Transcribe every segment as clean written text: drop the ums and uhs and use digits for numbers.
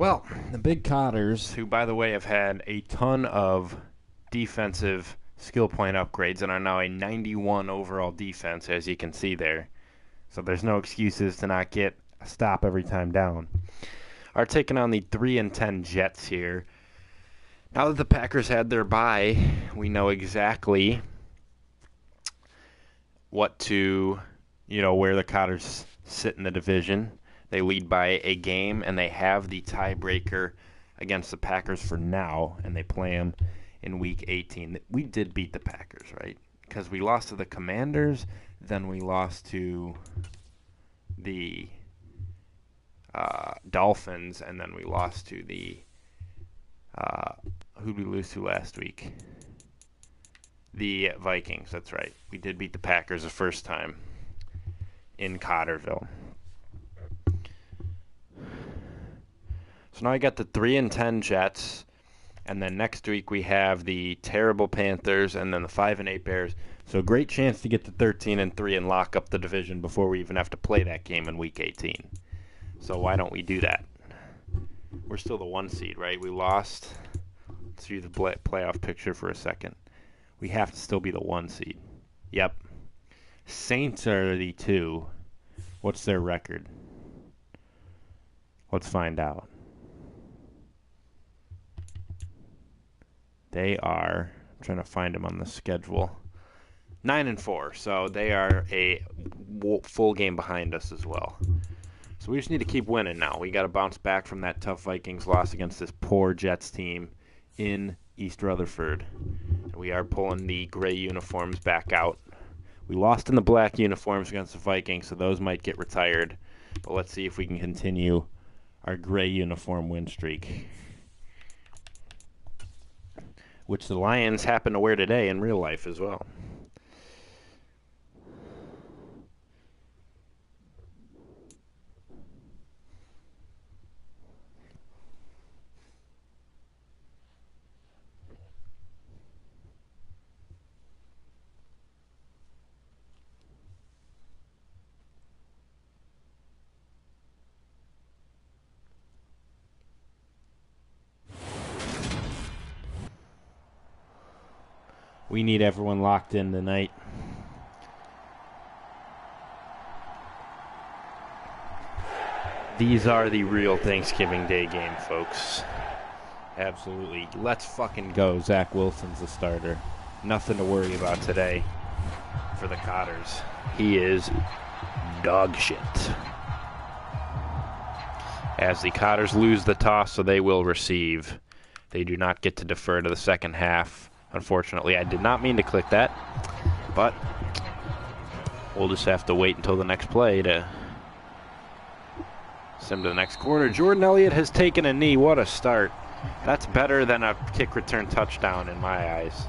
Well, the Big Cotters, who, by the way, have had a ton of defensive skill point upgrades and are now a 91 overall defense, as you can see there. So there's no excuses to not get a stop every time down. Are taking on the 3-10 Jets here. Now that the Packers had their bye, we know exactly what to, where the Cotters sit in the division. They lead by a game, and they have the tiebreaker against the Packers for now, and they play them in Week 18. We did beat the Packers, right? Because we lost to the Commanders, then we lost to the Dolphins, and then we lost to the who did we lose to last week? The Vikings, that's right. We did beat the Packers the first time in Cotterville. So now I got the 3-10 Jets, and then next week we have the terrible Panthers, and then the 5-8 Bears. So a great chance to get to 13-3 and lock up the division before we even have to play that game in Week 18. So why don't we do that? We're still the 1 seed, right? We lost. Let's view the playoff picture for a second. We have to still be the 1 seed. Yep. Saints are the 2. What's their record? Let's find out. They are, I'm trying to find them on the schedule, 9-4. So they are a full game behind us as well. So we just need to keep winning now. We got to bounce back from that tough Vikings loss against this poor Jets team in East Rutherford. We are pulling the gray uniforms back out. We lost in the black uniforms against the Vikings, so those might get retired. But let's see if we can continue our gray uniform win streak, which the Lions happen to wear today in real life as well. We need everyone locked in tonight. These are the real Thanksgiving Day game, folks. Absolutely. Let's fucking go. Zach Wilson's the starter. Nothing to worry about today for the Cotters. He is dog shit. As the Cotters lose the toss, so they will receive. They do not get to defer to the second half. Unfortunately, I did not mean to click that, but we'll just have to wait until the next play to sim to the next quarter. Jordan Elliott has taken a knee. What a start. That's better than a kick return touchdown in my eyes.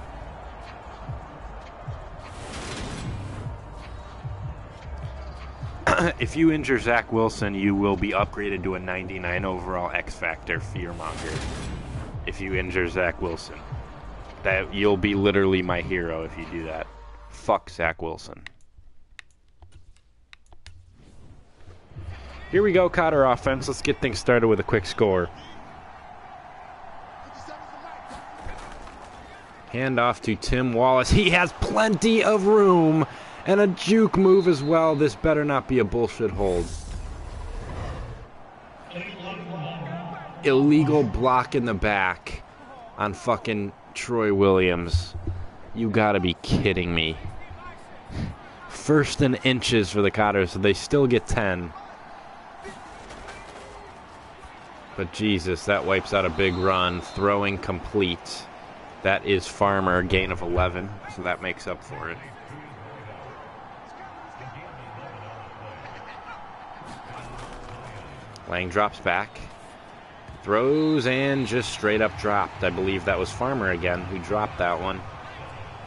If you injure Zach Wilson, you will be upgraded to a 99 overall X Factor fearmonger. If you injure Zach Wilson. That you'll be literally my hero if you do that. Fuck Zach Wilson. Here we go, Cotter offense. Let's get things started with a quick score. Hand off to Tim Wallace. He has plenty of room and a juke move as well. This better not be a bullshit hold. Illegal block in the back on fucking Troy Williams. You gotta be kidding me. 1st and inches for the Cotters, so they still get 10. But Jesus, that wipes out a big run. Throwing complete. That is Farmer, gain of 11, so that makes up for it. Lang drops back. Throws and just straight up dropped. I believe that was Farmer again who dropped that one.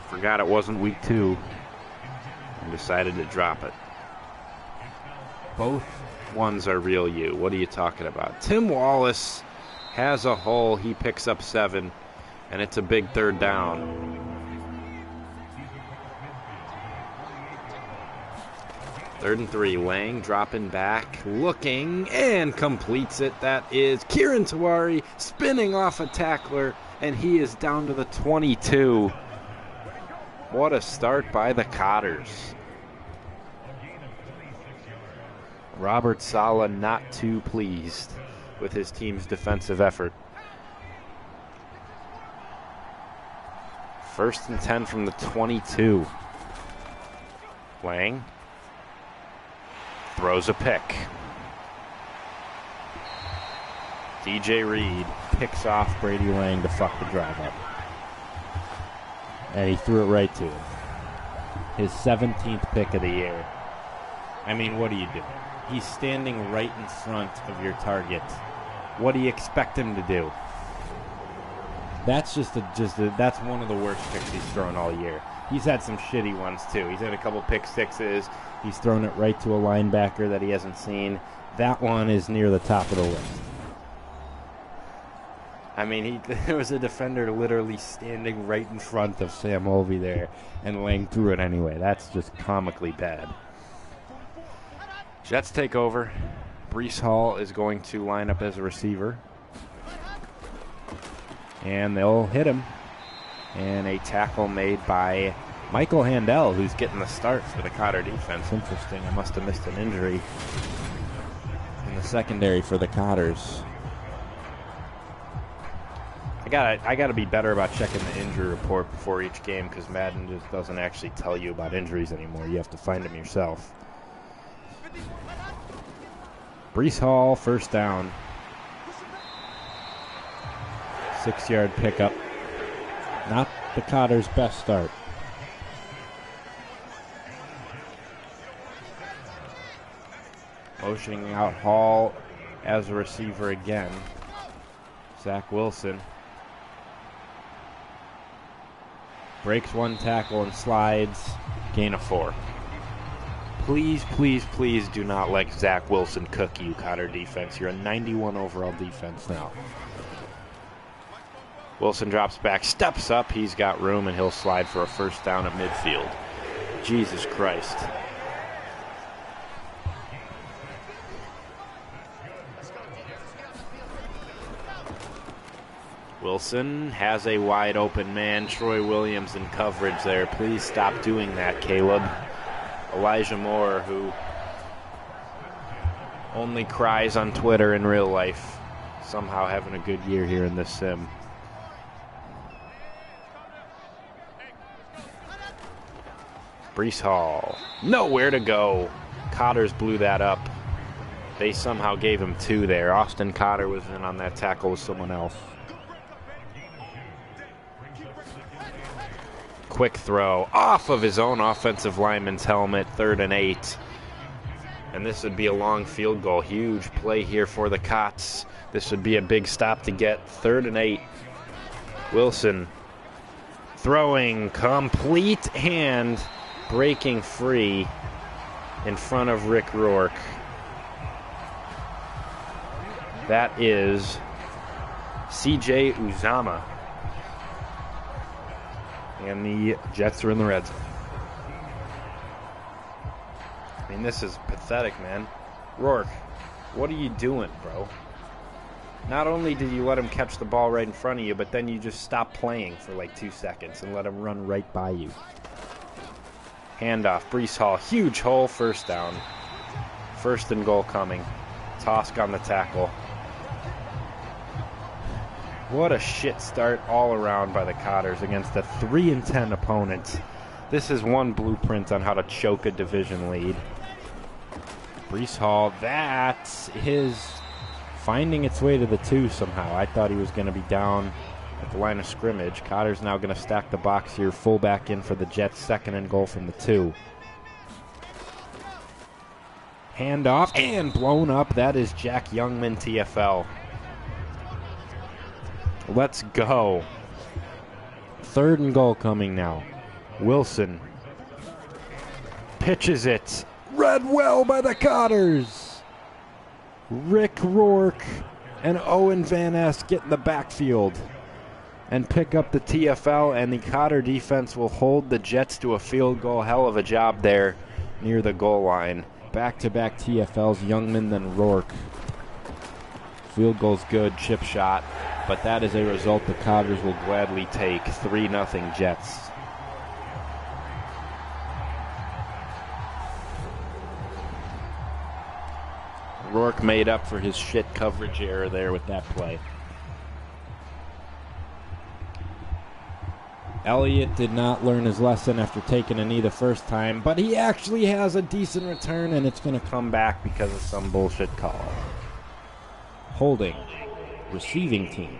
Forgot it wasn't week 2 and decided to drop it. Both ones are real you. What are you talking about? Tim Wallace has a hole. He picks up 7, and it's a big 3rd down. 3rd and 3. Lang dropping back, looking, and completes it. That is Kieran Tawari spinning off a tackler, and he is down to the 22. What a start by the Cotters. Robert Saleh not too pleased with his team's defensive effort. 1st and 10 from the 22. Lang throws a pick. DJ Reed picks off Brady Lang to fuck the drive up. And he threw it right to him. His 17th pick of the year. I mean, what do you do? He's standing right in front of your target. What do you expect him to do? That's that's one of the worst picks he's thrown all year. He's had some shitty ones too. He's had a couple pick sixes. He's thrown it right to a linebacker that he hasn't seen. That one is near the top of the list. I mean, there was a defender literally standing right in front of Sam Holvey there, and Lang threw it anyway. That's just comically bad. Jets take over. Breece Hall is going to line up as a receiver. And they'll hit him. And a tackle made by Michael Handel, who's getting the start for the Cotter defense. Interesting. I must have missed an injury in the secondary for the Cotters. I gotta be better about checking the injury report before each game, because Madden just doesn't actually tell you about injuries anymore. You have to find them yourself. Breece Hall, 1st down. 6-yard pickup. Not the Cotters' best start. Motioning out Hall as a receiver again. Zach Wilson breaks one tackle and slides. Gain of 4. Please, please, please do not let Zach Wilson cook you, Cotter defense. You're a 91 overall defense now. Wilson drops back, steps up. He's got room, and he'll slide for a 1st down at midfield. Jesus Christ. Wilson has a wide open man. Troy Williams in coverage there. Please stop doing that, Caleb. Elijah Moore, who only cries on Twitter in real life, somehow having a good year here in this sim. Breece Hall, nowhere to go. Cotters blew that up. They somehow gave him 2 there. Austin Cotter was in on that tackle with someone else. Quick throw off of his own offensive lineman's helmet. 3rd and 8. And this would be a long field goal. Huge play here for the Cots. This would be a big stop to get. 3rd and 8. Wilson throwing complete and breaking free in front of Rick Rourke. That is CJ Uzama. And the Jets are in the red zone. I mean, this is pathetic, man. Rourke, what are you doing, bro? Not only did you let him catch the ball right in front of you, but then you just stop playing for like 2 seconds and let him run right by you. Handoff, Breece Hall, huge hole, 1st down. 1st and goal coming. Tosk on the tackle. What a shit start all around by the Cotters against a 3-10 opponent. This is one blueprint on how to choke a division lead. Breece Hall, that's his finding its way to the 2 somehow. I thought he was going to be down at the line of scrimmage. Cotter's now going to stack the box here. Fullback in for the Jets, 2nd and goal from the 2. Handoff and blown up. That is Jack Youngman, TFL. Let's go. 3rd and goal coming now. Wilson pitches it. Read well by the Cotters. Rick Rourke and Owen Van Ness get in the backfield and pick up the TFL, and the Cotter defense will hold the Jets to a field goal. Hell of a job there near the goal line. back-to-back TFLs, Youngman then Rourke. Field goal's good, chip shot, but that is a result the Cotters will gladly take. 3-0 Jets. Rourke made up for his shit coverage error there with that play. Elliott did not learn his lesson after taking a knee the first time, but he actually has a decent return, and it's going to come back because of some bullshit call. Holding. Receiving team.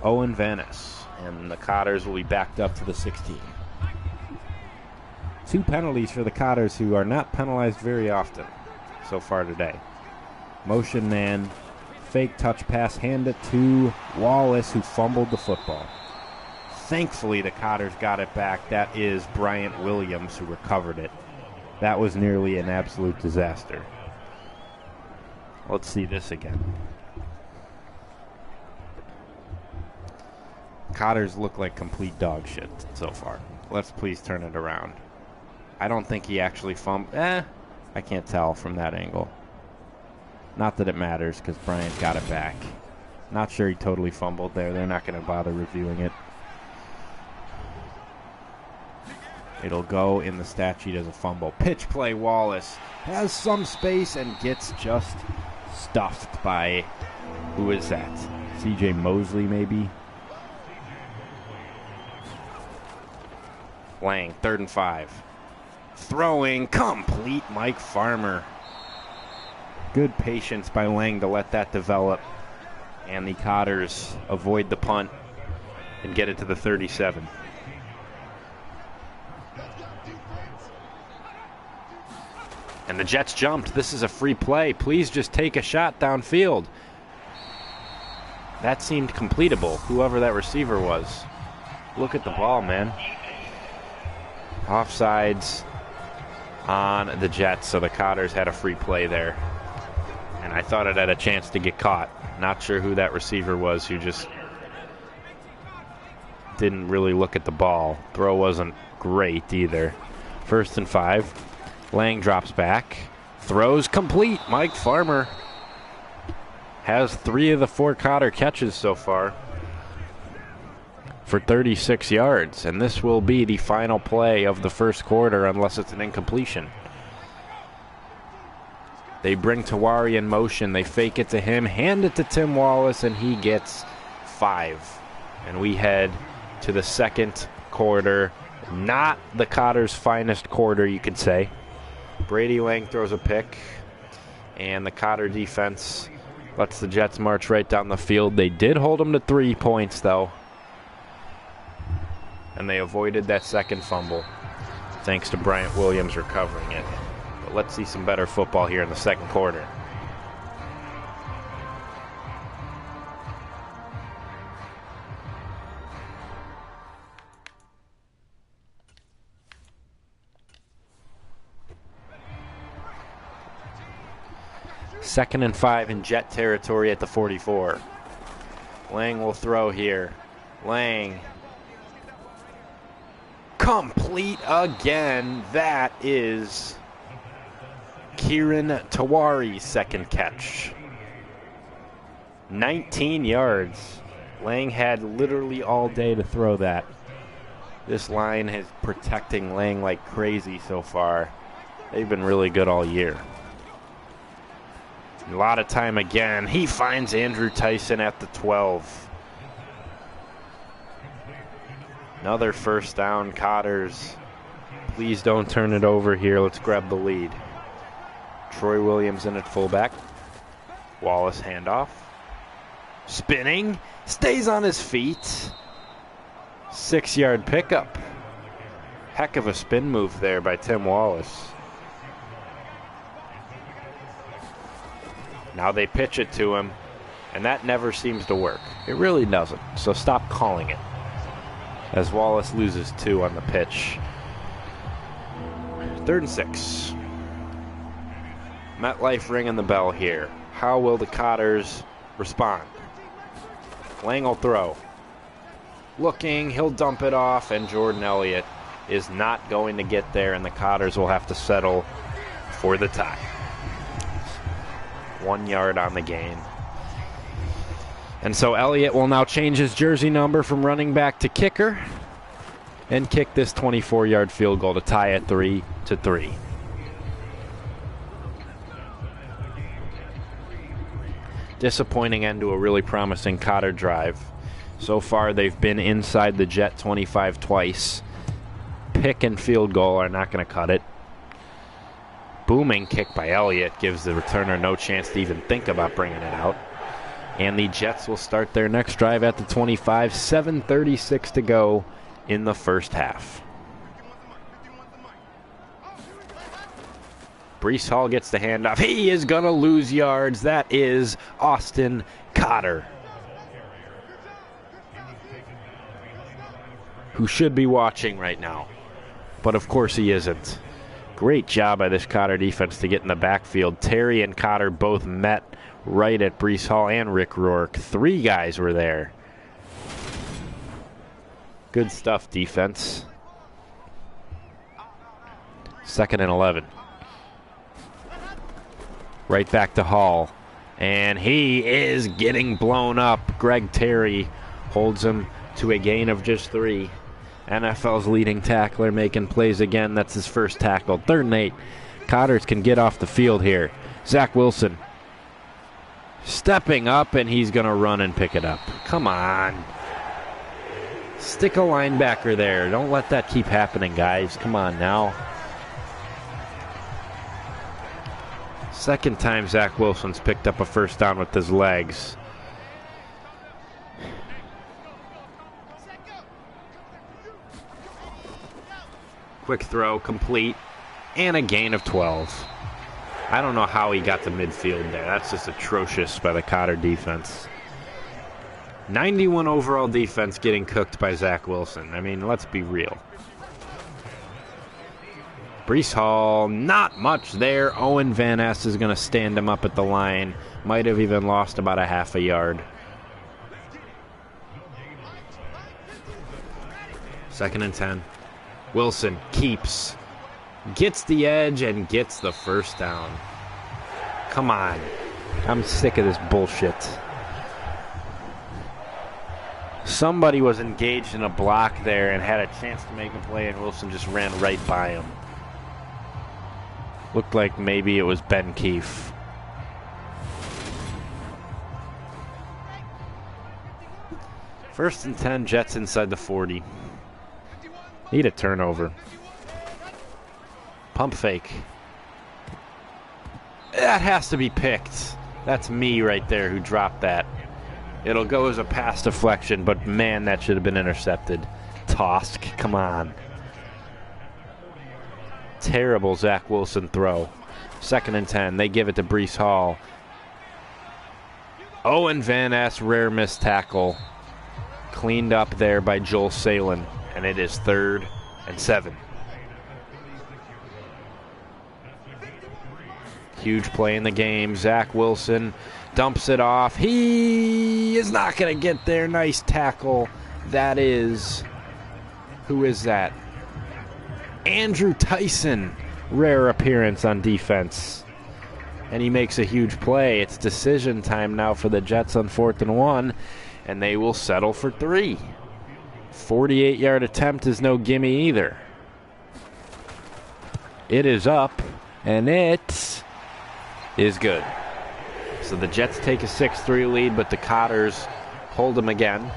Owen Vanis. And the Cotters will be backed up to the 16. 2 penalties for the Cotters, who are not penalized very often so far today. Motion man. Fake touch pass. Hand it to Wallace, who fumbled the football. Thankfully, the Cotters got it back. That is Bryant Williams who recovered it. That was nearly an absolute disaster. Let's see this again. Cotters look like complete dog shit so far. Let's please turn it around. I don't think he actually fumbled. I can't tell from that angle. Not that it matters because Bryant got it back. Not sure he totally fumbled there. They're not going to bother reviewing it. It'll go in the stat sheet as a fumble. Pitch play, Wallace has some space and gets just stuffed by, who is that? CJ Mosley, maybe? Lang, 3rd and 5. Throwing, complete, Mike Farmer. Good patience by Lang to let that develop. And the Cotters avoid the punt and get it to the 37. And the Jets jumped. This is a free play. Please just take a shot downfield. That seemed completable, whoever that receiver was. Look at the ball, man. Offsides on the Jets, so the Cotters had a free play there. And I thought it had a chance to get caught. Not sure who that receiver was who just didn't really look at the ball. Throw wasn't great either. 1st and 5. Lang drops back. Throws complete. Mike Farmer has 3 of the 4 Cotter catches so far for 36 yards. And this will be the final play of the first quarter unless it's an incompletion. They bring Tawari in motion. They fake it to him, hand it to Tim Wallace, and he gets 5. And we head to the second quarter. Not the Cotter's finest quarter, you could say. Brady Lang throws a pick, and the Cotter defense lets the Jets march right down the field. They did hold them to 3 points, though, and they avoided that second fumble thanks to Bryant Williams recovering it. But let's see some better football here in the second quarter. Second and 5 in Jet territory at the 44. Lang will throw here. Lang. Complete again. That is Kieran Tawari's second catch. 19 yards. Lang had literally all day to throw that. This line is protecting Lang like crazy so far. They've been really good all year. A lot of time again. He finds Andrew Tyson at the 12. Another first down, Cotters. Please don't turn it over here. Let's grab the lead. Troy Williams in at fullback. Wallace handoff. Spinning. Stays on his feet. 6-yard pickup. Heck of a spin move there by Tim Wallace. Now they pitch it to him, and that never seems to work. It really doesn't, so stop calling it. As Wallace loses 2 on the pitch. 3rd and 6. MetLife ringing the bell here. How will the Cotters respond? Lang will throw. Looking, he'll dump it off, and Jordan Elliott is not going to get there, and the Cotters will have to settle for the tie. 1 yard on the gain. And so Elliott will now change his jersey number from running back to kicker and kick this 24-yard field goal to tie at 3-3. Disappointing end to a really promising Cotter drive. So far, they've been inside the Jet 25 twice. Pick and field goal are not going to cut it. Booming kick by Elliott gives the returner no chance to even think about bringing it out. And the Jets will start their next drive at the 25, 7:36 to go in the first half. Brees Hall gets the handoff. He is going to lose yards. That is Austin Cotter, who should be watching right now. But of course he isn't. Great job by this Cotter defense to get in the backfield. Terry and Cotter both met right at Brees Hall and Rick Rourke. 3 guys were there. Good stuff, defense. 2nd and 11. Right back to Hall. And he is getting blown up. Greg Terry holds him to a gain of just 3. NFL's leading tackler making plays again. That's his first tackle. 3rd and 8. Cotters can get off the field here. Zach Wilson stepping up, and he's going to run and pick it up. Come on. Stick a linebacker there. Don't let that keep happening, guys. Come on now. Second time Zach Wilson's picked up a first down with his legs. Quick throw, complete, and a gain of 12. I don't know how he got to midfield there. That's just atrocious by the Cotter defense. 91 overall defense getting cooked by Zach Wilson. I mean, let's be real. Brees Hall, not much there. Owen Van Ness is going to stand him up at the line. Might have even lost about a half a yard. 2nd and 10. Wilson keeps, gets the edge, and gets the first down. Come on. I'm sick of this bullshit. Somebody was engaged in a block there and had a chance to make a play, and Wilson just ran right by him. Looked like maybe it was Ben Keefe. First and 10, Jets inside the 40. Need a turnover. Pump fake. That has to be picked. That's me right there who dropped that. It'll go as a pass deflection, but man, that should have been intercepted. Tosk, come on. Terrible Zach Wilson throw. 2nd and 10. They give it to Brees Hall. Owen Van Ness, rare missed tackle. Cleaned up there by Joel Salen. And it is 3rd and 7. Huge play in the game. Zach Wilson dumps it off. He is not going to get there. Nice tackle. That is... Who is that? Andrew Tyson. Rare appearance on defense. And he makes a huge play. It's decision time now for the Jets on 4th and 1. And they will settle for 3. 48-yard attempt is no gimme either. It is up, and it is good. So the Jets take a 6-3 lead, but the Cotters hold them again.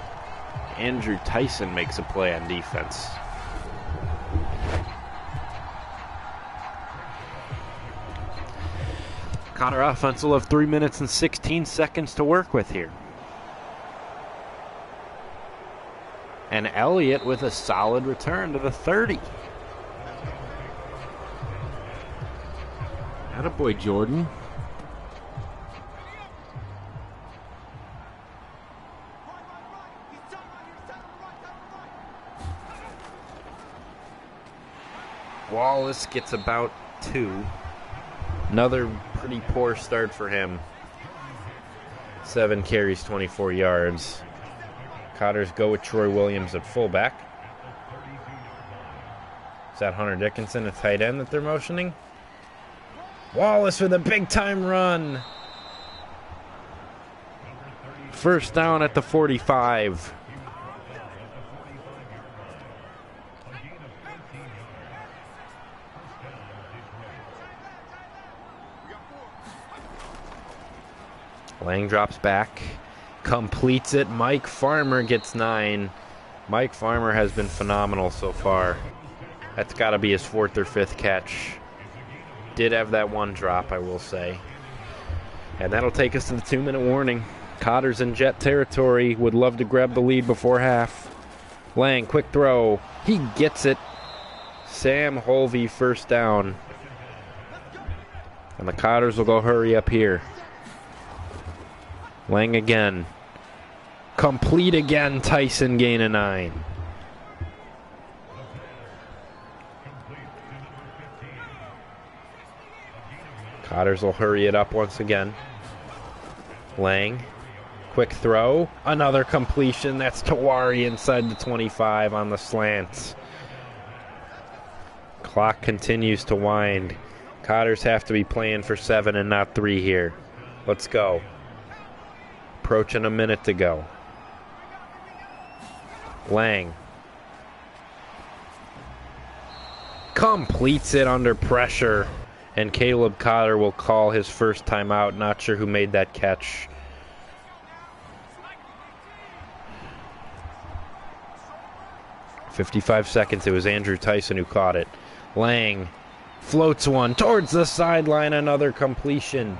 Andrew Tyson makes a play on defense. Cotter offense will have 3 minutes and 16 seconds to work with here. And Elliott with a solid return to the 30. Attaboy, Jordan. Wallace gets about 2. Another pretty poor start for him. 7 carries, 24 yards. Cotters go with Troy Williams at fullback. Is that Hunter Dickinson, a tight end that they're motioning? Wallace with a big-time run. First down at the 45. Lang drops back, completes it. Mike Farmer gets 9. Mike Farmer has been phenomenal so far. That's got to be his 4th or 5th catch. Did have that one drop, I will say. And that'll take us to the 2-minute warning. Cotters in Jet territory. Would love to grab the lead before half. Lang, quick throw. He gets it. Sam Holvey, first down. And the Cotters will go hurry up here. Lang again. Complete again. Tyson gain a 9. Cotters will hurry it up once again. Lang. Quick throw. Another completion. That's Tawari inside the 25 on the slants. Clock continues to wind. Cotters have to be playing for 7 and not 3 here. Let's go. Approaching a minute to go. Lang. Completes it under pressure. And Caleb Cotter will call his first timeout. Not sure who made that catch. "55 seconds. It was Andrew Tyson who caught it. Lang floats one towards the sideline. Another completion.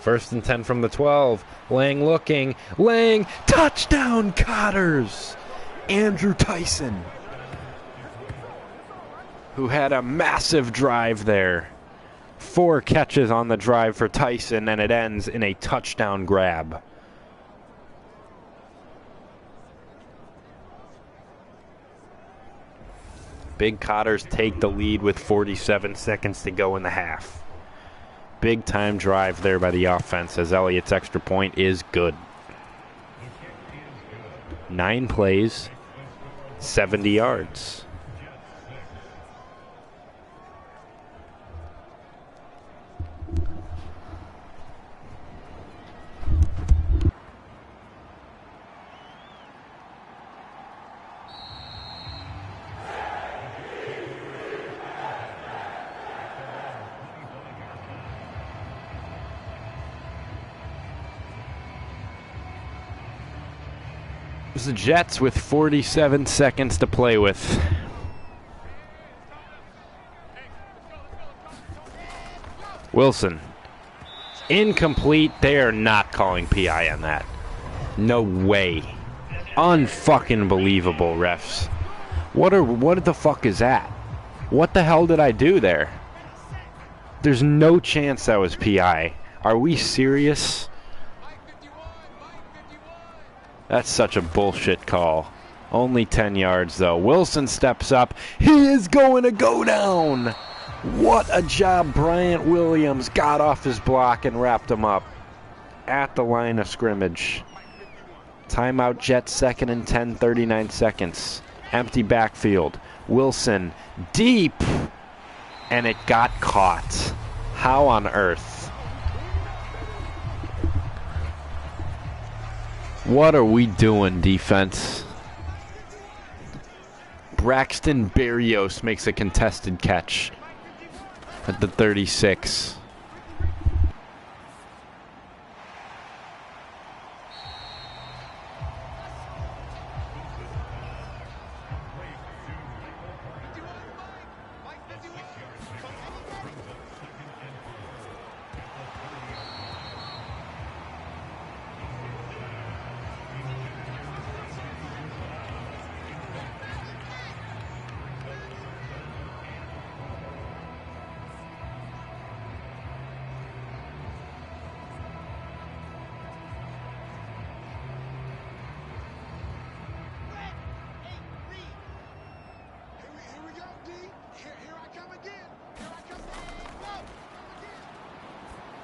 First and 10 from the 12. Lang looking. Lang, touchdown Cotters. Andrew Tyson, who had a massive drive there. 4 catches on the drive for Tyson, and it ends in a touchdown grab. Big Cotters take the lead with 47 seconds to go in the half. Big time drive there by the offense, as Elliott's extra point is good. 9 plays, 70 yards. The Jets with 47 seconds to play with. Wilson. Incomplete. They are not calling PI on that. No way. Unfucking believable, refs. What the fuck is that? What the hell did I do there? There's no chance that was PI. Are we serious? That's such a bullshit call. Only 10 yards, though. Wilson steps up. He is going to go down. What a job Bryant Williams got off his block and wrapped him up at the line of scrimmage. Timeout Jets, 2nd and 10, 39 seconds. Empty backfield. Wilson deep. And it got caught. How on earth? What are we doing, defense? Braxton Berrios makes a contested catch at the 36.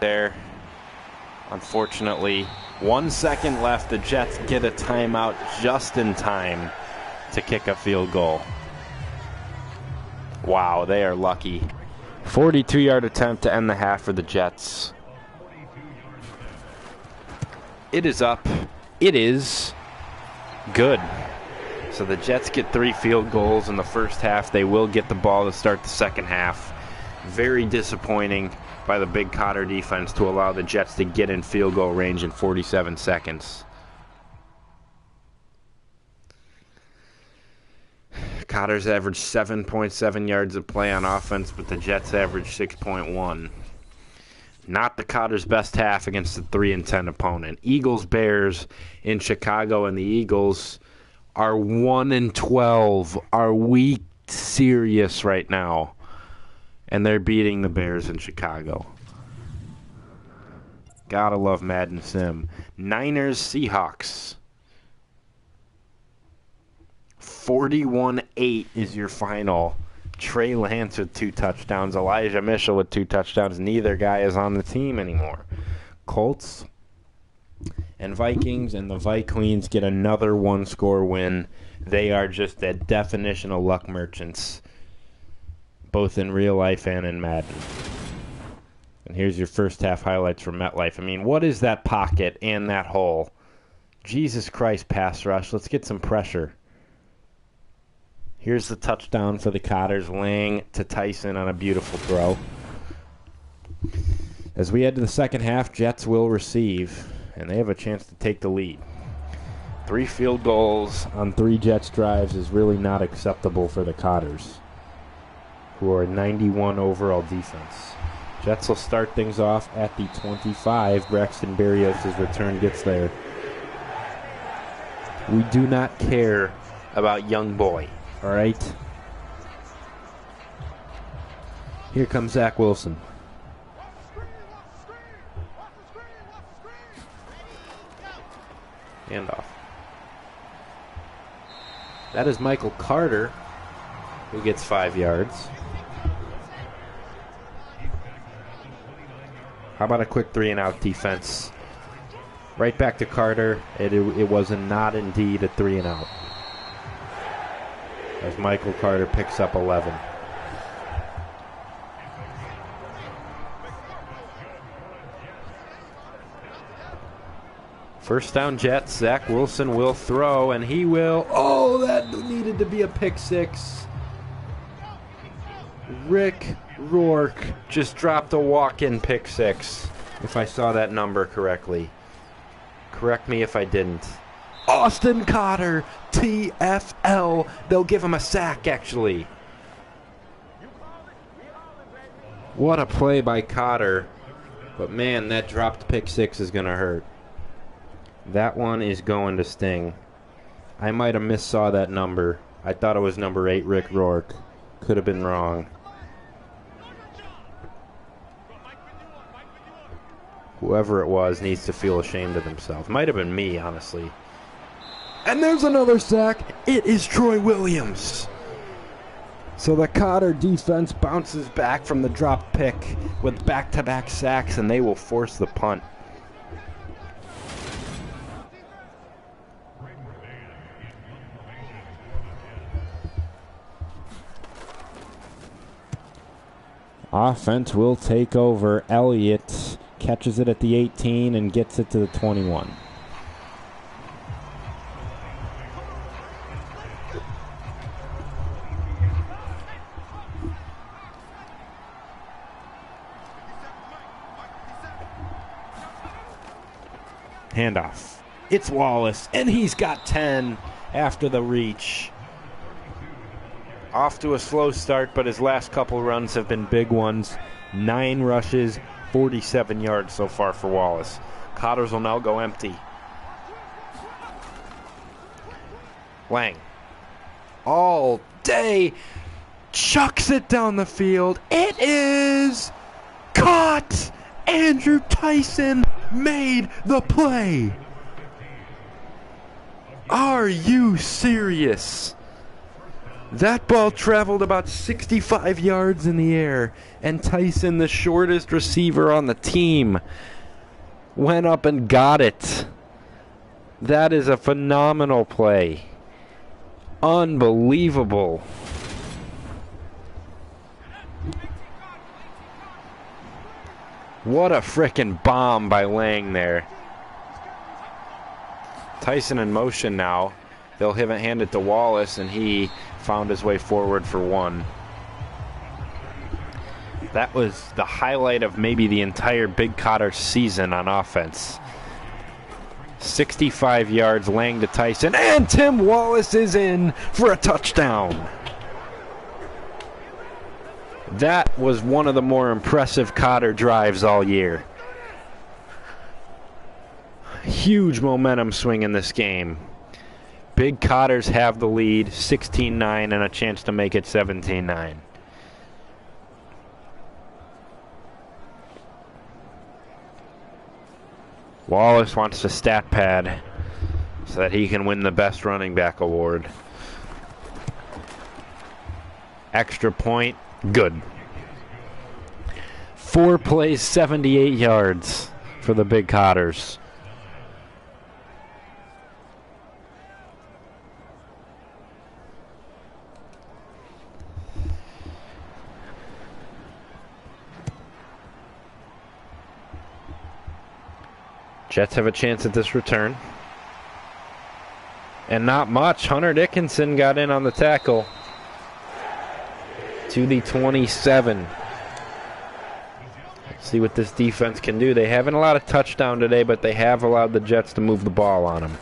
There, unfortunately, 1 second left. The Jets get a timeout just in time to kick a field goal. Wow, they are lucky. 42-yard attempt to end the half for the Jets. It is up. It is good. So the Jets get 3 field goals in the first half. They will get the ball to start the second half. Very disappointing by the Big Cotter defense to allow the Jets to get in field goal range in 47 seconds. Cotters averaged 7.7 yards of play on offense, but the Jets averaged 6.1. Not the Cotters' best half against the 3-10 opponent. Eagles-Bears in Chicago, and the Eagles are 1-12. Are we serious right now? And they're beating the Bears in Chicago. Gotta love Madden Sim. Niners-Seahawks. 41-8 is your final. Trey Lance with 2 touchdowns. Elijah Mitchell with 2 touchdowns. Neither guy is on the team anymore. Colts and Vikings, and the Vikings get another 1-score win. They are just a definition of luck merchants, both in real life and in Madden. And here's your first half highlights from MetLife. I mean, what is that pocket and that hole? Jesus Christ, pass rush. Let's get some pressure. Here's the touchdown for the Cotters. Lang to Tyson on a beautiful throw. As we head to the second half, Jets will receive, and they have a chance to take the lead. 3 field goals on 3 Jets drives is really not acceptable for the Cotters, who are 91 overall defense. Jets will start things off at the 25. Braxton Berrios' return gets there. We do not care about young boy. All right. Here comes Zach Wilson. Handoff. That is Michael Carter, who gets 5 yards. How about a quick 3-and-out defense? Right back to Carter. It was not indeed a 3-and-out. As Michael Carter picks up 11. First down Jets. Zach Wilson will throw, and he will. Oh, that needed to be a pick 6. Rick Rourke just dropped a walk-in pick 6, if I saw that number correctly. Correct me if I didn't. Austin Cotter, TFL. They'll give him a sack, actually. What a play by Cotter. But, man, that dropped pick 6 is going to hurt. That one is going to sting. I might have missaw that number. I thought it was number 8, Rick Rourke. Could have been wrong. Whoever it was needs to feel ashamed of themselves. Might have been me, honestly. And there's another sack. It is Troy Williams. So the Cotter defense bounces back from the drop pick with back-to-back sacks, and they will force the punt. Offense will take over. Elliott catches it at the 18 and gets it to the 21. Handoff. It's Wallace, and he's got 10 after the reach. Off to a slow start, but his last couple runs have been big ones. 9 rushes, 47 yards so far for Wallace. Cotters will now go empty. Lang. All day. Chucks it down the field. It is caught. Andrew Tyson made the play. Are you serious? That ball traveled about 65 yards in the air, and Tyson, the shortest receiver on the team, went up and got it. That is a phenomenal play. Unbelievable. What a frickin' bomb by Lang there. Tyson in motion now. They'll hand it to Wallace, and he found his way forward for one. That was the highlight of maybe the entire Big Cotter season on offense. 65 yards, Lang to Tyson, and Tim Wallace is in for a touchdown. That was one of the more impressive Cotter drives all year. Huge momentum swing in this game. Big Cotters have the lead, 16-9, and a chance to make it 17-9. Wallace wants to stat pad so that he can win the best running back award. Extra point, good. 4 plays, 78 yards for the Big Cotters. Jets have a chance at this return. And not much. Hunter Dickinson got in on the tackle. To the 27. Let's see what this defense can do. They haven't allowed a touchdown today, but they have allowed the Jets to move the ball on them.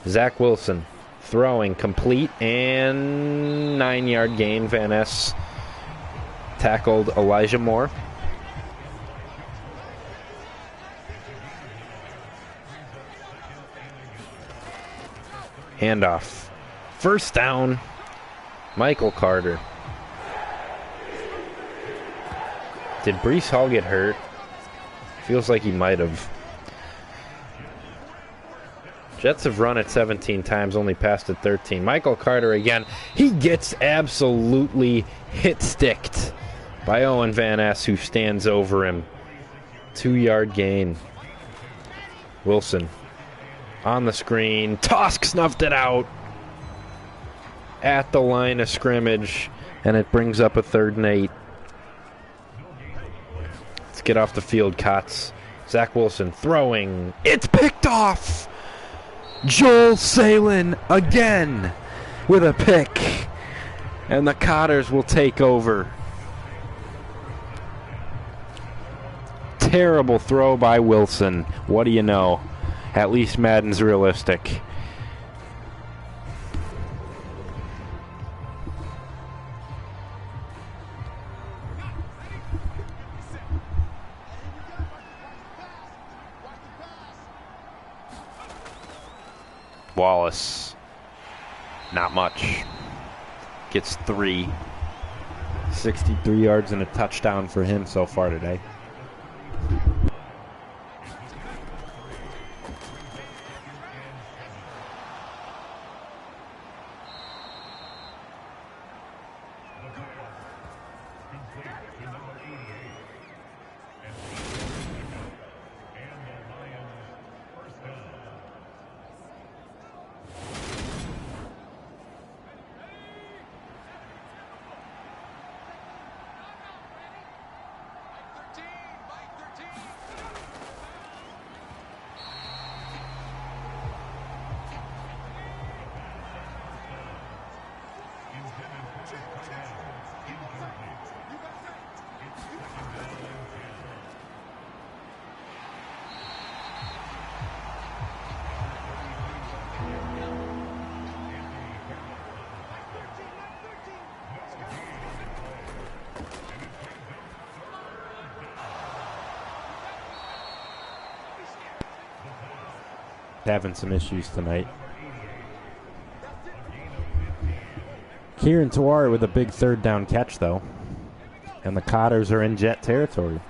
Zach Wilson throwing complete and 9-yard gain. Van Ness tackled Elijah Moore. Handoff. First down. Michael Carter. Did Breece Hall get hurt? Feels like he might have. Jets have run it 17 times, only passed it 13. Michael Carter again. He gets absolutely hit-sticked by Owen Van Ness, who stands over him. 2-yard gain. Wilson on the screen. Tosk snuffed it out at the line of scrimmage, and it brings up a 3rd and 8. Let's get off the field, Cots. Zach Wilson throwing. It's picked off! Joel Salin again with a pick. And the Cotters will take over. Terrible throw by Wilson. What do you know? At least Madden's realistic. Wallace. Not much. Gets 3. 63 yards and a touchdown for him so far today. Having some issues tonight. Kieran Tawari with a big 3rd down catch, though. And the Cotters are in Jet territory.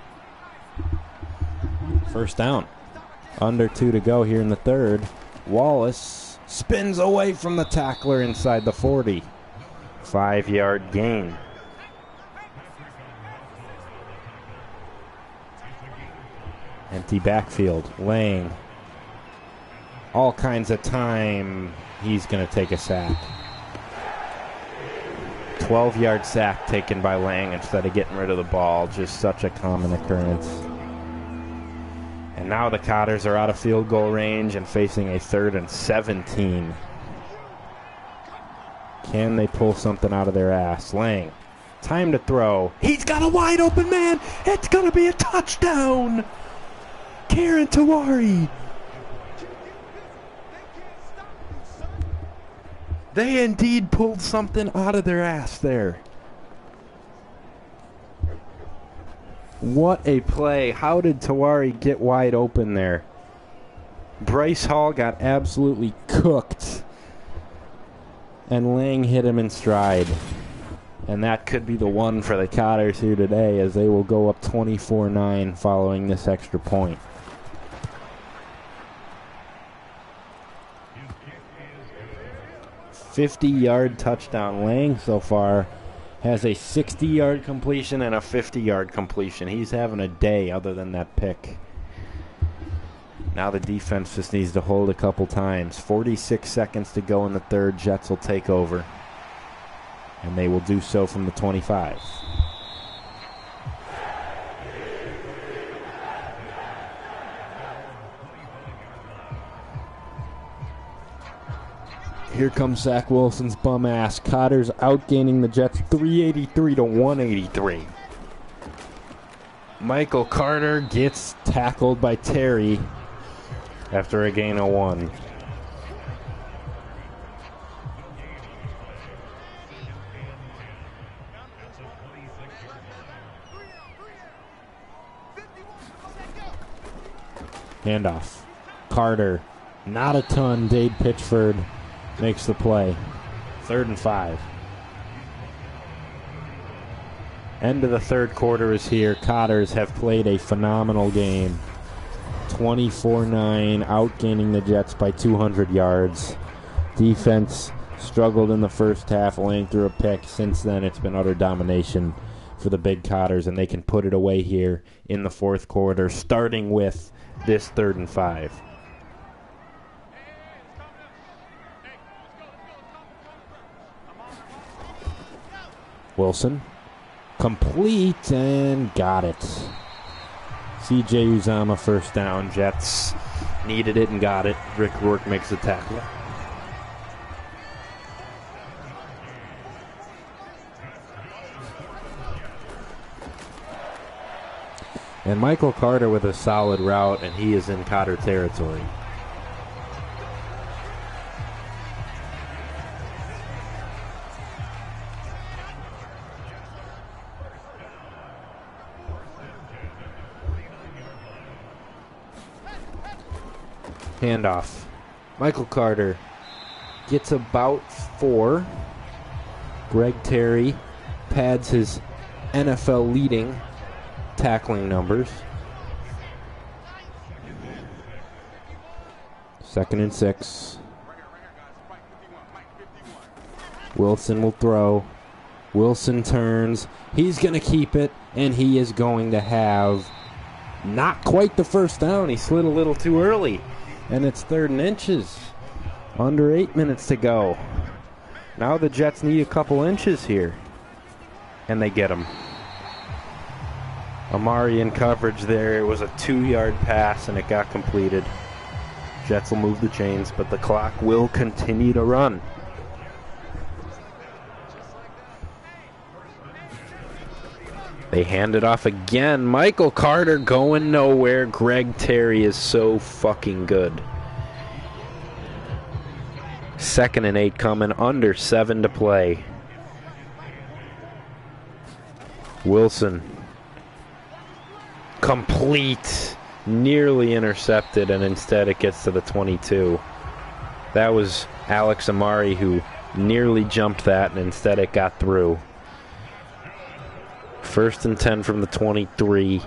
First down. Under 2 to go here in the 3rd. Wallace spins away from the tackler inside the 40. 5-yard gain. Empty backfield. Lang. All kinds of time. He's going to take a sack. 12-yard sack taken by Lang instead of getting rid of the ball. Just such a common occurrence. And now the Cotters are out of field goal range and facing a 3rd and 17. Can they pull something out of their ass? Lang. Time to throw. He's got a wide open man. It's going to be a touchdown. Karen Tawari. They indeed pulled something out of their ass there. What a play. How did Tawari get wide open there? Bryce Hall got absolutely cooked. And Lang hit him in stride. And that could be the one for the Cotters here today, as they will go up 24-9 following this extra point. $50-yard touchdown. Lang so far has a 60-yard completion and a 50-yard completion. He's having a day other than that pick. Now the defense just needs to hold a couple times. 46 seconds to go in the third. Jets will take over. And they will do so from the 25. Here comes Zach Wilson's bum ass. Cotters outgaining the Jets 383 to 183. Michael Carter gets tackled by Terry after a gain of 1. Handoff. Carter. Not a ton. Dade Pitchford makes the play. 3rd and 5. End of the third quarter is here. Cotters have played a phenomenal game. 24-9, outgaining the Jets by 200 yards. Defense struggled in the first half, laying through a pick. Since then, it's been utter domination for the Big Cotters, and they can put it away here in the fourth quarter, starting with this 3rd and 5. Wilson, complete, and got it. C.J. Uzama first down. Jets needed it and got it. Rick Rourke makes the tackle. And Michael Carter with a solid route, and he is in Cotter territory. Handoff. Michael Carter gets about 4. Greg Terry pads his NFL leading tackling numbers. 2nd and 6. Wilson will throw. Wilson turns. He's going to keep it, and he is going to have not quite the first down. He slid a little too early. And it's 3rd and inches. Under 8 minutes to go. Now the Jets need a couple inches here. And they get them. Amari in coverage there. It was a 2-yard pass and it got completed. Jets will move the chains, but the clock will continue to run. They hand it off again. Michael Carter going nowhere. Greg Terry is so fucking good. 2nd and 8 coming. Under 7 to play. Wilson. Complete. Nearly intercepted, and instead it gets to the 22. That was Alex Amari who nearly jumped that, and instead it got through. 1st and 10 from the 23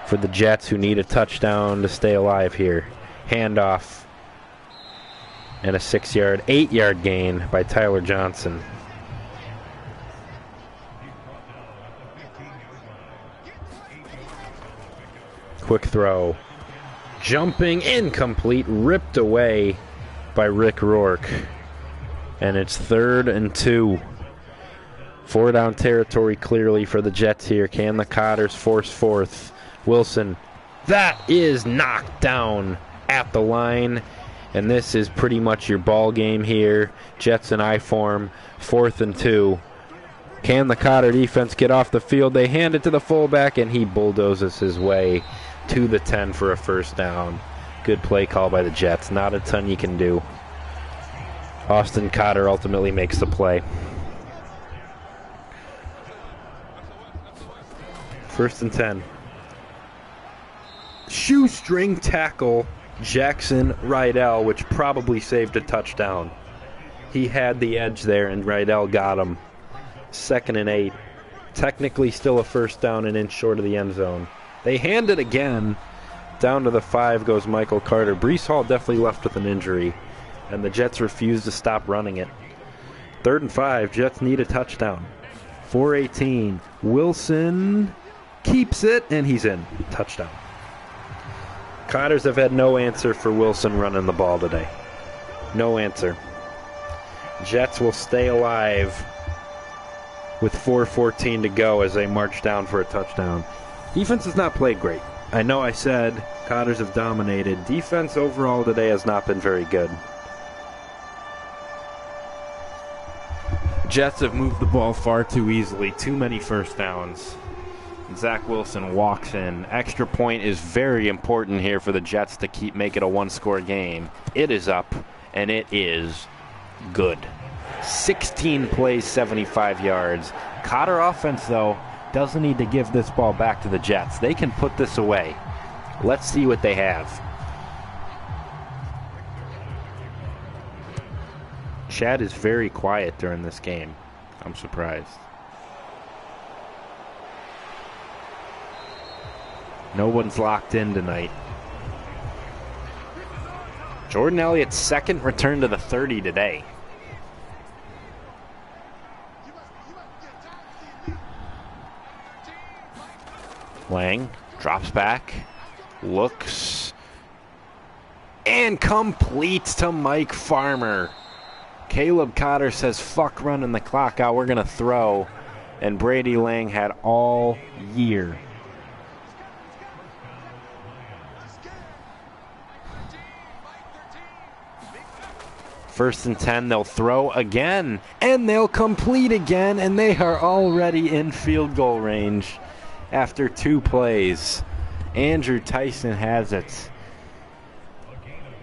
for the Jets, who need a touchdown to stay alive here. Handoff. And a 8-yard gain by Tyler Johnson. Quick throw. Jumping, incomplete, ripped away by Rick Rourke. And it's 3rd and 2. 4 down territory clearly for the Jets here. Can the Cotters force 4th? Wilson, that is knocked down at the line. And this is pretty much your ball game here. Jets in I form, 4th and 2. Can the Cotter defense get off the field? They hand it to the fullback, and he bulldozes his way to the 10 for a first down. Good play call by the Jets. Not a ton you can do. Austin Cotter ultimately makes the play. 1st and 10. Shoestring tackle Jackson Rydell, which probably saved a touchdown. He had the edge there, and Rydell got him. 2nd and 8. Technically still a first down, an inch short of the end zone. They hand it again. Down to the 5 goes Michael Carter. Breece Hall definitely left with an injury, and the Jets refuse to stop running it. 3rd and 5. Jets need a touchdown. 4:18. Wilson keeps it, and he's in. Touchdown. Cotters have had no answer for Wilson running the ball today. No answer. Jets will stay alive with 4:14 to go as they march down for a touchdown. Defense has not played great. I know I said Cotters have dominated. Defense overall today has not been very good. Jets have moved the ball far too easily. Too many first downs. Zach Wilson walks in. Extra point is very important here for the Jets to make it a one-score game. It is up, and it is good. 16 plays, 75 yards. Cotter offense, though, doesn't need to give this ball back to the Jets. They can put this away. Let's see what they have. Chad is very quiet during this game. I'm surprised. No one's locked in tonight. Jordan Elliott's 2nd return to the 30 today. Lang drops back, looks, and completes to Mike Farmer. Caleb Cotter says, fuck running the clock out, we're going to throw. And Brady Lang had all year. First and 10, they'll throw again, and they'll complete again, and they are already in field goal range after 2 plays. Andrew Tyson has it.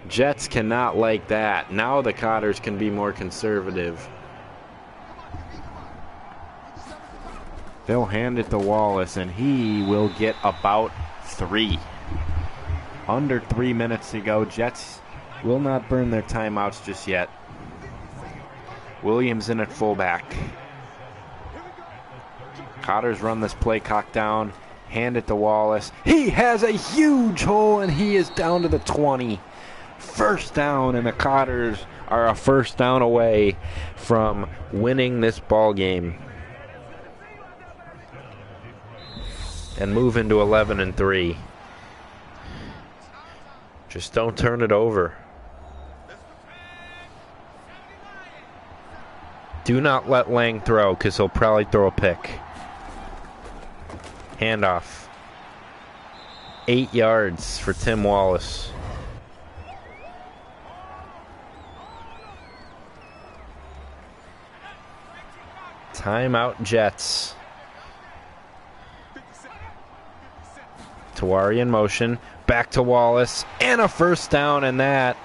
Jets cannot like that. Now the Cotters can be more conservative. They'll hand it to Wallace, and he will get about 3. Under 3 minutes to go. Jets will not burn their timeouts just yet. Williams in at fullback. Cotters run this play clock down. Hand it to Wallace. He has a huge hole, and he is down to the 20. First down, and the Cotters are a first down away from winning this ball game and move into 11 and 3. Just don't turn it over. Do not let Lang throw, because he'll probably throw a pick. Handoff. 8 yards for Tim Wallace. Timeout Jets. Tawari in motion. Back to Wallace. And a first down, and that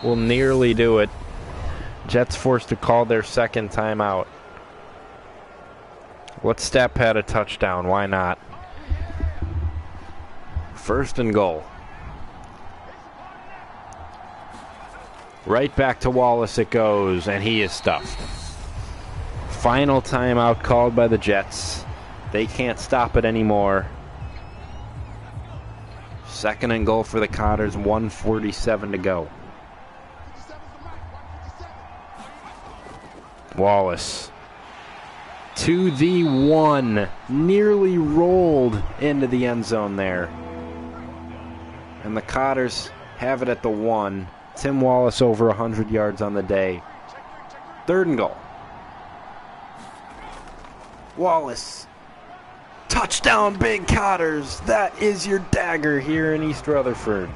will nearly do it. Jets forced to call their 2nd timeout. Let's step pad a touchdown. Why not? 1st and goal. Right back to Wallace it goes, and he is stuffed. Final timeout called by the Jets. They can't stop it anymore. 2nd and goal for the Cotters, 1:47 to go. Wallace to the 1, nearly rolled into the end zone there. And the Cotters have it at the 1. Tim Wallace over 100 yards on the day. 3rd and goal. Wallace. Touchdown, Big Cotters. That is your dagger here in East Rutherford.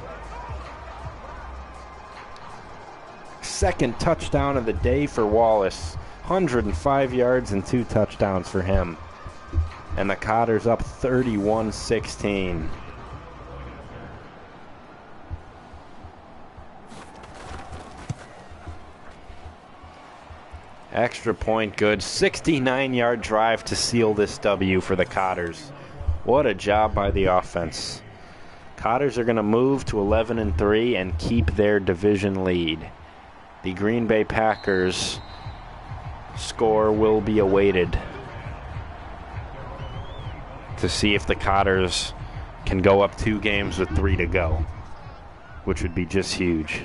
2nd touchdown of the day for Wallace. 105 yards and 2 touchdowns for him. And the Cotters up 31-16. Extra point good. 69-yard drive to seal this W for the Cotters. What a job by the offense. Cotters are going to move to 11-3 and keep their division lead. The Green Bay Packers score will be awaited to see if the Cotters can go up 2 games with 3 to go, which would be just huge.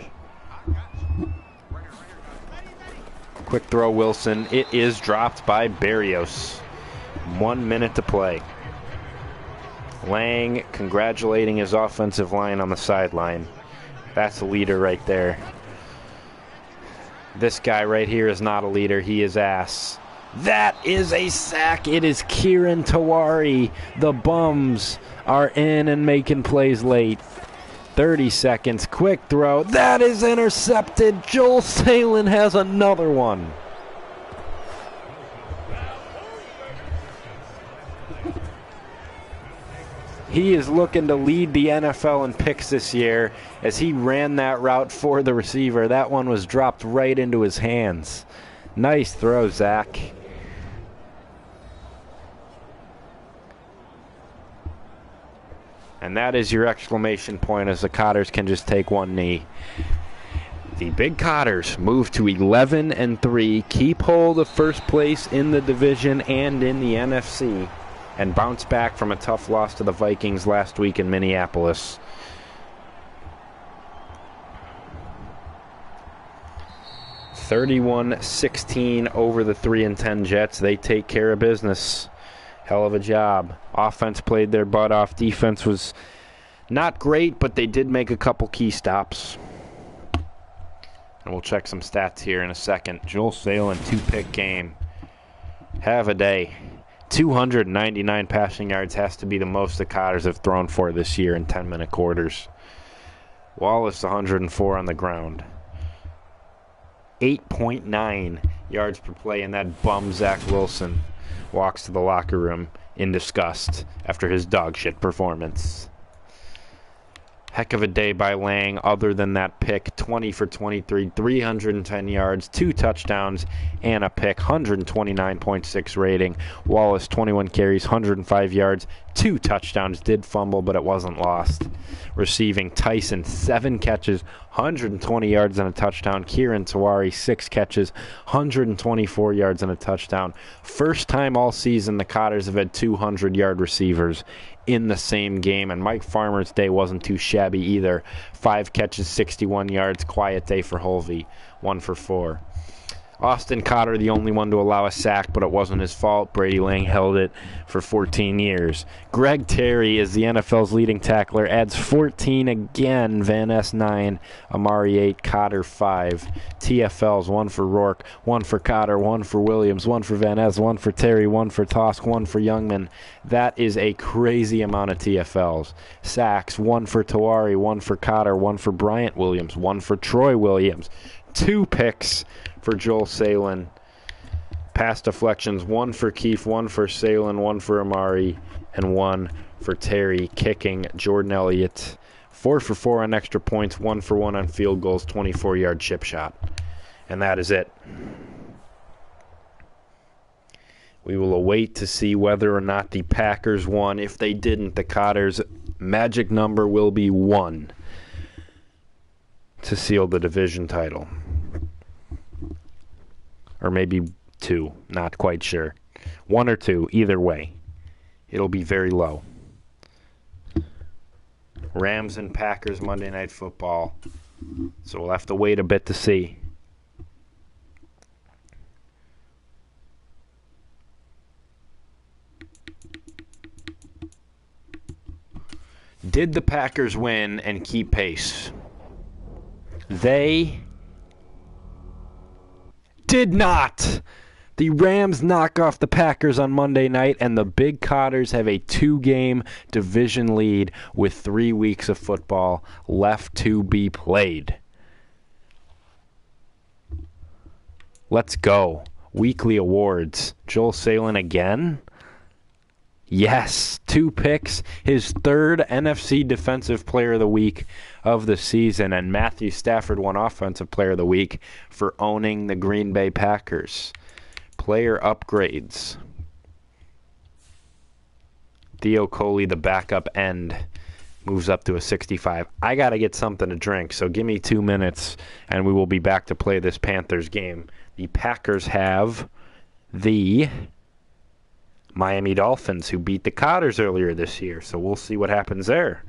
Quick throw, Wilson. It is dropped by Berrios. 1 minute to play. Lang congratulating his offensive line on the sideline. That's a leader right there. This guy right here is not a leader. He is ass. That is a sack. It is Kieran Tawari. The Bums are in and making plays late. 30 seconds. Quick throw. That is intercepted. Joel Salen has another one. He is looking to lead the NFL in picks this year as he ran that route for the receiver. That one was dropped right into his hands. Nice throw, Zach. And that is your exclamation point as the Cotters can just take one knee. The Big Cotters move to 11-3, keep hold of first place in the division and in the NFC, and bounce back from a tough loss to the Vikings last week in Minneapolis. (31-16) over the 3-10 Jets. They take care of business. Hell of a job. Offense played their butt off. Defense was not great, but they did make a couple key stops. And we'll check some stats here in a second. Joel Salen, 2-pick game. Have a day. 299 passing yards has to be the most the Cotters have thrown for this year in 10-minute quarters. Wallace, 104 on the ground. 8.9 yards per play, and that bum Zach Wilson walks to the locker room in disgust after his dog shit performance. Heck of a day by Lang other than that pick. 20 for 23, 310 yards, 2 touchdowns, and a pick. 129.6 rating. Wallace, 21 carries, 105 yards, 2 touchdowns. Did fumble, but it wasn't lost. Receiving, Tyson, 7 catches, 120 yards and a touchdown. Kieran Tawari, 6 catches, 124 yards and a touchdown. First time all season the Cotters have had 200-yard receivers in the same game, and Mike Farmer's day wasn't too shabby either. 5 catches, 61 yards. Quiet day for Holvey, 1 for 4. Austin Cotter, the only one to allow a sack, but it wasn't his fault. Brady Lang held it for 14 years. Greg Terry is the NFL's leading tackler, adds 14 again. Van Ness 9, Amari 8, Cotter 5. TFLs, 1 for Rourke, 1 for Cotter, 1 for Williams, 1 for Van Ness, 1 for Terry, 1 for Tosk, 1 for Youngman. That is a crazy amount of TFLs. Sacks, 1 for Tawari, 1 for Cotter, 1 for Bryant Williams, 1 for Troy Williams. 2 picks for Joel Salen. Pass deflections, 1 for Keefe, 1 for Salen, 1 for Amari, and 1 for Terry. Kicking, Jordan Elliott. 4 for 4 on extra points, 1 for 1 on field goals, 24-yard chip shot. And that is it. We will await to see whether or not the Packers won. If they didn't, the Cotters' magic number will be 1 to seal the division title. Or maybe 2, not quite sure. 1 or 2, either way. It'll be very low. Rams and Packers Monday Night Football. So we'll have to wait a bit to see. Did the Packers win and keep pace? They did not. The Rams knock off the Packers on Monday night, and the Big Cotters have a 2-game division lead with 3 weeks of football left to be played. Let's go. Weekly awards. Joel Salin again? Yes, 2 picks, his 3rd NFC Defensive Player of the Week of the season, and Matthew Stafford won Offensive Player of the Week for owning the Green Bay Packers. Player upgrades. Theo Coley, the backup end, moves up to a 65. I got to get something to drink, so give me 2 minutes, and we will be back to play this Panthers game. The Packers have the Miami Dolphins, who beat the Cotters earlier this year, so we'll see what happens there.